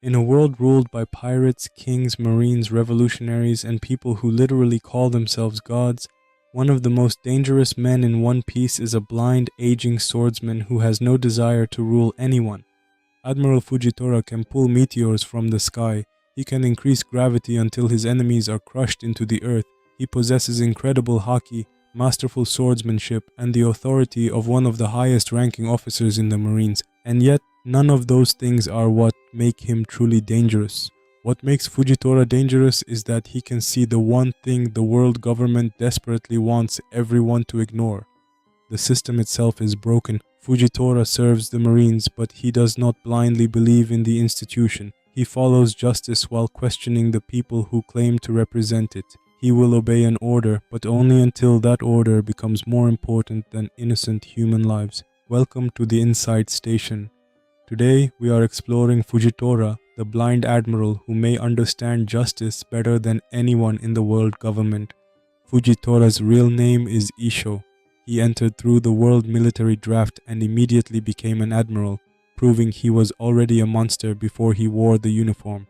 In a world ruled by pirates, kings, marines, revolutionaries, and people who literally call themselves gods, one of the most dangerous men in One Piece is a blind, aging swordsman who has no desire to rule anyone. Admiral Fujitora can pull meteors from the sky. He can increase gravity until his enemies are crushed into the earth. He possesses incredible haki, masterful swordsmanship, and the authority of one of the highest ranking officers in the Marines. And yet, none of those things are what make him truly dangerous. What makes Fujitora dangerous is that he can see the one thing the world government desperately wants everyone to ignore. The system itself is broken. Fujitora serves the Marines, but he does not blindly believe in the institution. He follows justice while questioning the people who claim to represent it. He will obey an order, but only until that order becomes more important than innocent human lives. Welcome to the Inside Station. Today, we are exploring Fujitora, the blind admiral who may understand justice better than anyone in the world government. Fujitora's real name is Isho. He entered through the world military draft and immediately became an admiral, proving he was already a monster before he wore the uniform.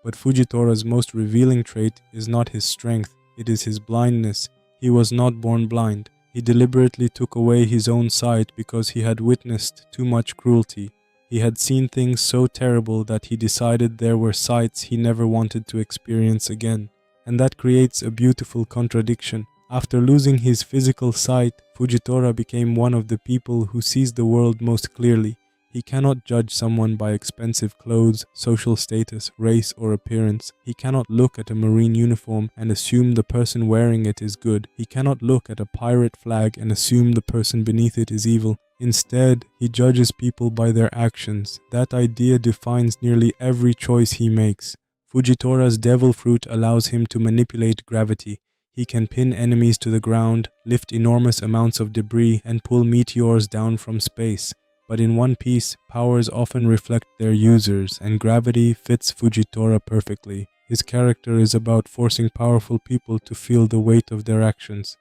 But Fujitora's most revealing trait is not his strength, it is his blindness. He was not born blind. He deliberately took away his own sight because he had witnessed too much cruelty. He had seen things so terrible that he decided there were sights he never wanted to experience again. And that creates a beautiful contradiction. After losing his physical sight, Fujitora became one of the people who sees the world most clearly. He cannot judge someone by expensive clothes, social status, race, or appearance. He cannot look at a marine uniform and assume the person wearing it is good. He cannot look at a pirate flag and assume the person beneath it is evil. Instead, he judges people by their actions. That idea defines nearly every choice he makes. Fujitora's devil fruit allows him to manipulate gravity. He can pin enemies to the ground, lift enormous amounts of debris, and pull meteors down from space. But in One Piece, powers often reflect their users, and gravity fits Fujitora perfectly. His character is about forcing powerful people to feel the weight of their actions.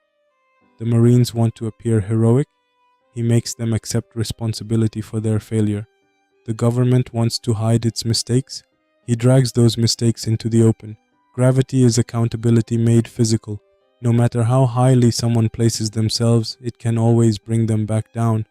The Marines want to appear heroic. He makes them accept responsibility for their failure. The government wants to hide its mistakes. He drags those mistakes into the open. Gravity is accountability made physical. No matter how highly someone places themselves, it can always bring them back down.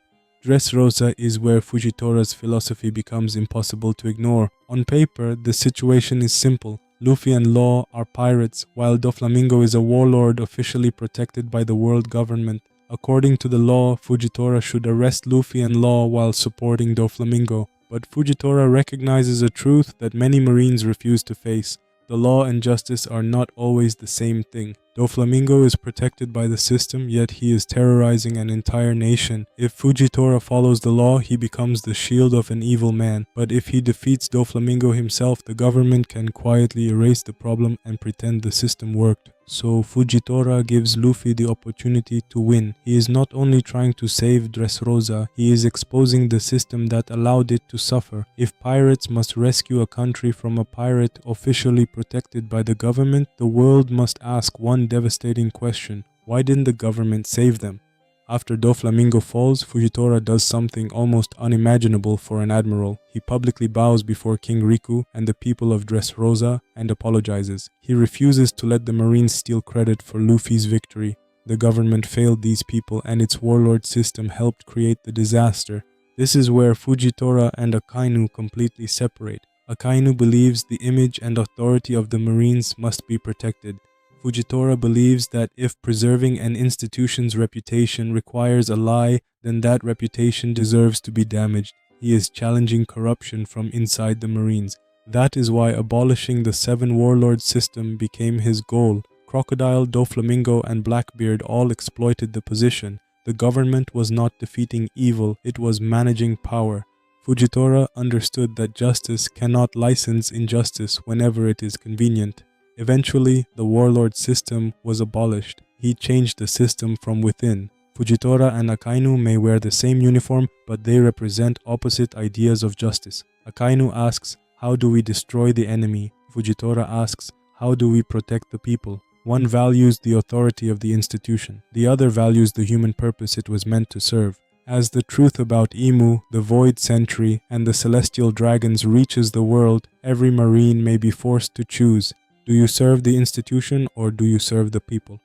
Dressrosa is where Fujitora's philosophy becomes impossible to ignore. On paper, the situation is simple. Luffy and Law are pirates, while Doflamingo is a warlord officially protected by the world government. According to the law, Fujitora should arrest Luffy and Law while supporting Doflamingo. But Fujitora recognizes a truth that many Marines refuse to face. The law and justice are not always the same thing. Doflamingo is protected by the system, yet he is terrorizing an entire nation. If Fujitora follows the law, he becomes the shield of an evil man. But if he defeats Doflamingo himself, the government can quietly erase the problem and pretend the system worked. So Fujitora gives Luffy the opportunity to win. He is not only trying to save Dressrosa, he is exposing the system that allowed it to suffer. If pirates must rescue a country from a pirate officially protected by the government, the world must ask one devastating question: why didn't the government save them? After Doflamingo falls, Fujitora does something almost unimaginable for an admiral. He publicly bows before King Riku and the people of Dressrosa and apologizes. He refuses to let the Marines steal credit for Luffy's victory. The government failed these people and its warlord system helped create the disaster. This is where Fujitora and Akainu completely separate. Akainu believes the image and authority of the Marines must be protected. Fujitora believes that if preserving an institution's reputation requires a lie, then that reputation deserves to be damaged. He is challenging corruption from inside the Marines. That is why abolishing the Seven Warlord system became his goal. Crocodile, Doflamingo, and Blackbeard all exploited the position. The government was not defeating evil, it was managing power. Fujitora understood that justice cannot license injustice whenever it is convenient. Eventually, the warlord system was abolished. He changed the system from within. Fujitora and Akainu may wear the same uniform, but they represent opposite ideas of justice. Akainu asks, how do we destroy the enemy? Fujitora asks, how do we protect the people? One values the authority of the institution. The other values the human purpose it was meant to serve. As the truth about Imu, the Void Sentry, and the Celestial Dragons reaches the world, every Marine may be forced to choose. Do you serve the institution or do you serve the people?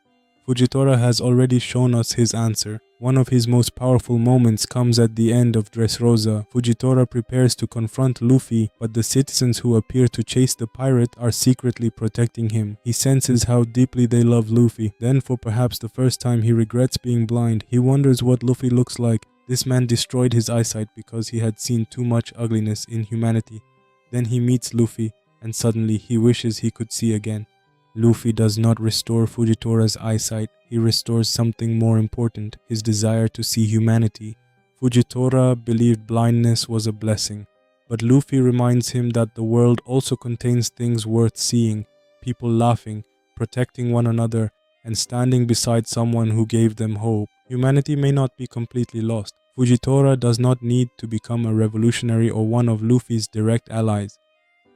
Fujitora has already shown us his answer. One of his most powerful moments comes at the end of Dressrosa. Fujitora prepares to confront Luffy, but the citizens who appear to chase the pirate are secretly protecting him. He senses how deeply they love Luffy. Then, for perhaps the first time, he regrets being blind. He wonders what Luffy looks like. This man destroyed his eyesight because he had seen too much ugliness in humanity. Then he meets Luffy, and suddenly he wishes he could see again. Luffy does not restore Fujitora's eyesight, he restores something more important, his desire to see humanity. Fujitora believed blindness was a blessing, but Luffy reminds him that the world also contains things worth seeing, people laughing, protecting one another, and standing beside someone who gave them hope. Humanity may not be completely lost. Fujitora does not need to become a revolutionary or one of Luffy's direct allies.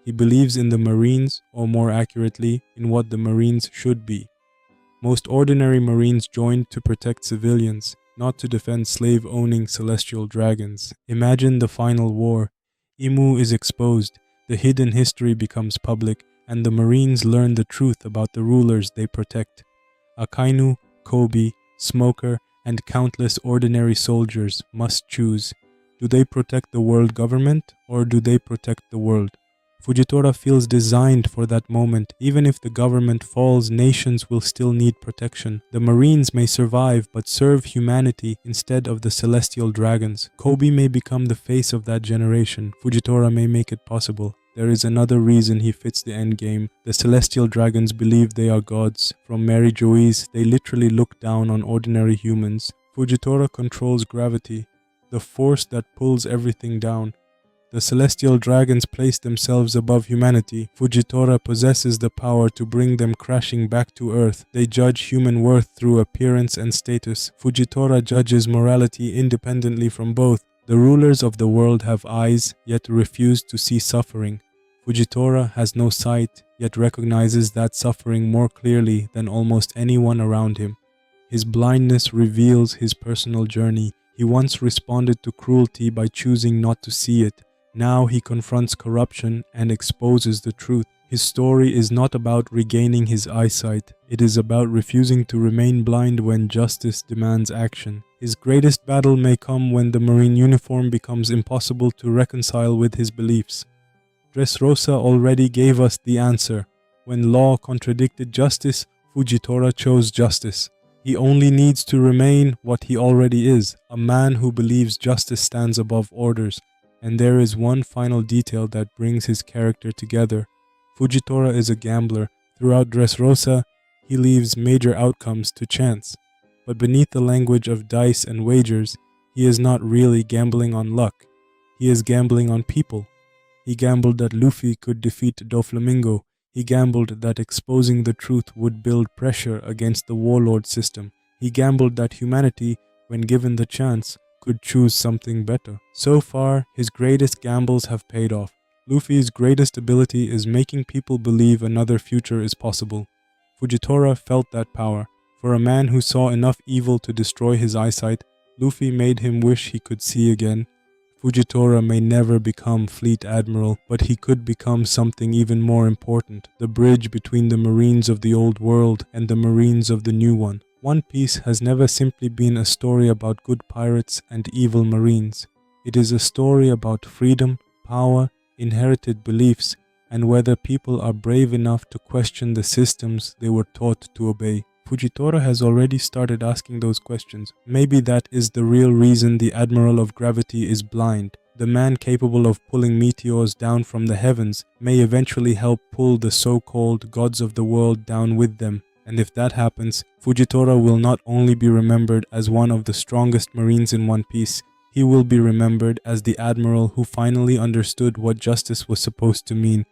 He believes in the Marines, or more accurately, in what the Marines should be. Most ordinary Marines joined to protect civilians, not to defend slave-owning celestial dragons. Imagine the final war. Imu is exposed, the hidden history becomes public, and the Marines learn the truth about the rulers they protect. Akainu, Kobe, Smoker, and countless ordinary soldiers must choose. Do they protect the world government, or do they protect the world? Fujitora feels designed for that moment. Even if the government falls, nations will still need protection. The Marines may survive but serve humanity instead of the celestial dragons. Kobe may become the face of that generation. Fujitora may make it possible. There is another reason he fits the endgame. The celestial dragons believe they are gods. From Mary Joey's, they literally look down on ordinary humans. Fujitora controls gravity, the force that pulls everything down. The celestial dragons place themselves above humanity. Fujitora possesses the power to bring them crashing back to Earth. They judge human worth through appearance and status. Fujitora judges morality independently from both. The rulers of the world have eyes, yet refuse to see suffering. Fujitora has no sight, yet recognizes that suffering more clearly than almost anyone around him. His blindness reveals his personal journey. He once responded to cruelty by choosing not to see it. Now he confronts corruption and exposes the truth. His story is not about regaining his eyesight. It is about refusing to remain blind when justice demands action. His greatest battle may come when the Marine uniform becomes impossible to reconcile with his beliefs. Dressrosa already gave us the answer. When law contradicted justice, Fujitora chose justice. He only needs to remain what he already is, a man who believes justice stands above orders. And there is one final detail that brings his character together. Fujitora is a gambler. Throughout Dressrosa, he leaves major outcomes to chance. But beneath the language of dice and wagers, he is not really gambling on luck. He is gambling on people. He gambled that Luffy could defeat Doflamingo. He gambled that exposing the truth would build pressure against the warlord system. He gambled that humanity, when given the chance, could choose something better. So far, his greatest gambles have paid off. Luffy's greatest ability is making people believe another future is possible. Fujitora felt that power. For a man who saw enough evil to destroy his eyesight, Luffy made him wish he could see again. Fujitora may never become Fleet Admiral, but he could become something even more important, the bridge between the Marines of the old world and the Marines of the new one. One Piece has never simply been a story about good pirates and evil Marines. It is a story about freedom, power, inherited beliefs, and whether people are brave enough to question the systems they were taught to obey. Fujitora has already started asking those questions. Maybe that is the real reason the Admiral of Gravity is blind. The man capable of pulling meteors down from the heavens may eventually help pull the so-called gods of the world down with them. And if that happens, Fujitora will not only be remembered as one of the strongest Marines in One Piece, he will be remembered as the Admiral who finally understood what justice was supposed to mean.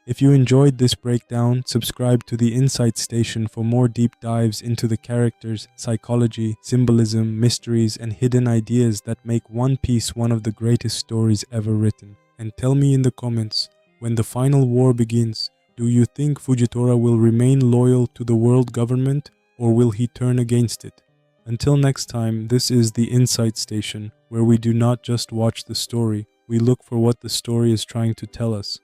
If you enjoyed this breakdown, subscribe to the Insight Station for more deep dives into the characters, psychology, symbolism, mysteries, and hidden ideas that make One Piece one of the greatest stories ever written. And tell me in the comments, when the final war begins, do you think Fujitora will remain loyal to the world government, or will he turn against it? Until next time, this is the Insight Station, where we do not just watch the story, we look for what the story is trying to tell us.